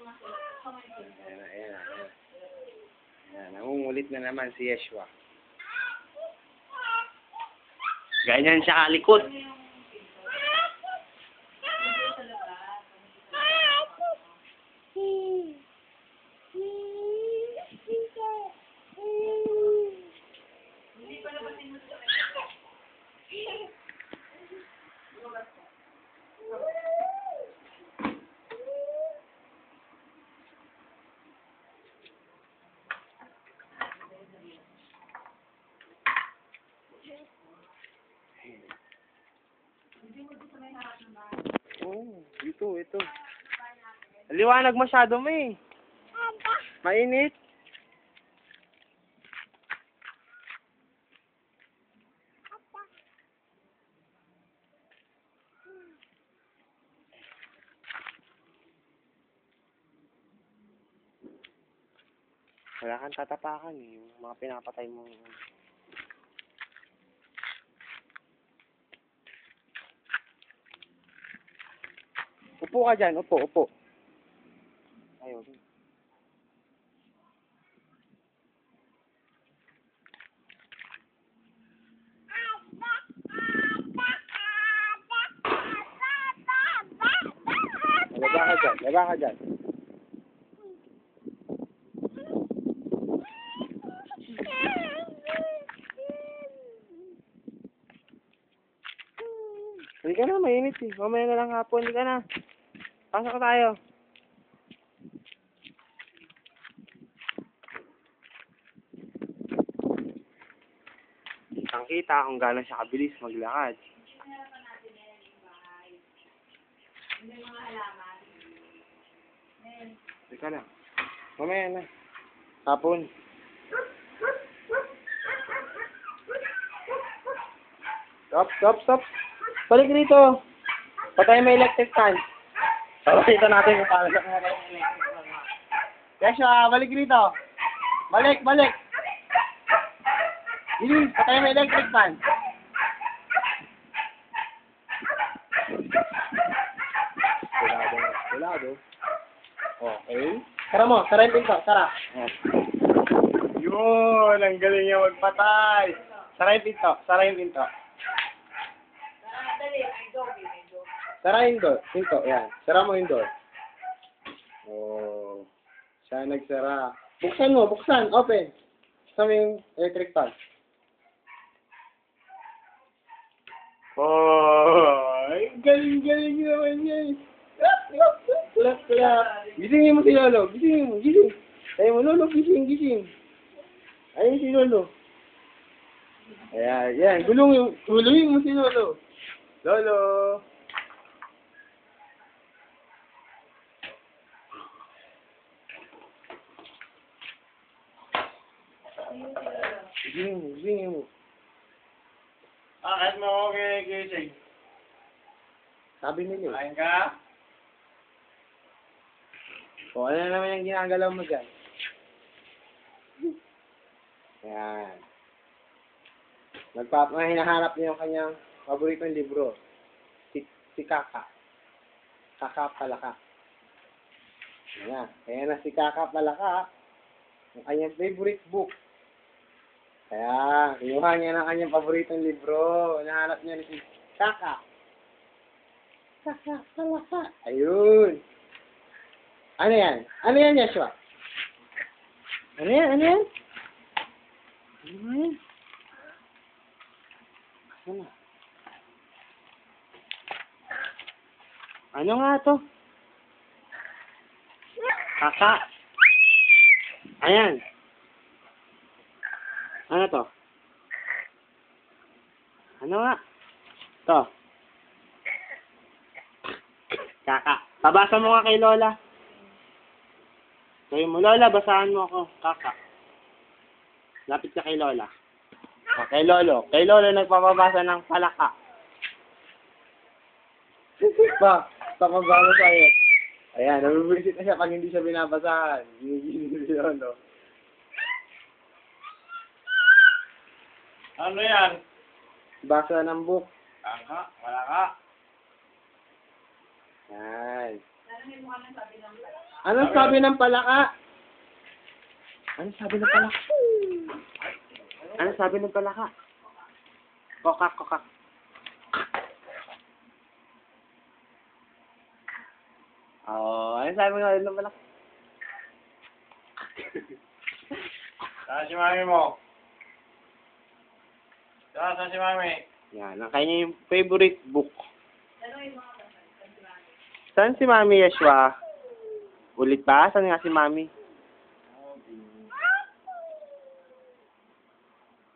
Ayan na, ayan na. Ayan, nangungulit na naman si Yeshua. Ganyan siya kalikot. Oh, ito. Liwanag masyado mo eh. Mainit. Wala kang tatapakan eh. Yung mga pinapatay mo. Upo ka dyan. Upo. Ayun. Laba ka dyan. Hindi ka na, mainit eh. Mamaya na lang hapon. Hindi ka na. Pasok tayo. Kitang-kita kung gano'n siya kabilis maglakad. Teka lang. Mamaya na. Hapon. Stop. Balik rito. Patay may electric fan. Pakita natin kung paano sa electric fan. Yeshua, balik rito. Balik. Bilis, patay may electric fan. Kulado. Okay. Sara yung pinto, sara. Yun, ang galing niya magpatay. Sara yung pinto. Sara yung pinto, yan. Sara mo yung door. Oh, siya nagsara. Buksan, open. Buksan mo yung electric fan. Oh, galing naman yan. Clap. Gisingin mo si Lolo. Gising. Sabi mo, Lolo, gising. Ayun si Lolo. Ayan. Guluhin mo si Lolo. Lolo. Gisingin mo. Bakit mo ako kinigising? Sabi nila. Kain ka? O, ano naman yung ginagalaw mo dyan? Ayan. Hinahanap niya yung kanyang paboritong libro. Si Kaka. Kaka Palaka. Ayan na si Kaka Palaka. Yung kanyang favorite book. Kaya, kinuha niya ng kanyang paboritong libro. Hinahanap niya si Kaka. Kaka Palaka. Ayun. Ano yan, Yeshua? Ano yan? Ano nga to? Kaka. Ayan. Ano to? Ano nga? To. Kaka. Pabasa mo nga kay Lola. Sabi mo, Lola, basahan mo ako. Kaka. Lapit ka kay Lola. O, kay Lolo. Kay Lolo nagpapabasa ng palaka. Papabasa sa'yo. Ayan, nabibisit na siya pag hindi siya binabasahan. Ginigising si Lolo. Ano yan? Basa ng book. Kaka, wala ka. Yan. Lalo may mukha ng sabi ng palaka. Anong sabi ng palaka? Anong sabi ng palaka? Anong sabi ng palaka? Kokak, kokak. Anong sabi ng palaka? Saan si mami mo? Saan si mami? Yan, ang kanya yung favorite book. Saan si Mami Yeshua? Ulit ba? Saan nga si Mami?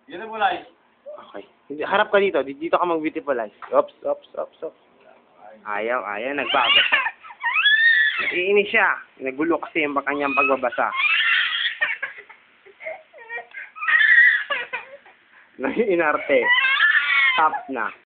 Beautifulize. Okay. Harap ka dito. Dito ka mag-beautifulize. Oops. Ayaw. Nagbago. Iinis siya. Nagulo kasi yung kanyang pagbabasa. Inarte. Stop na.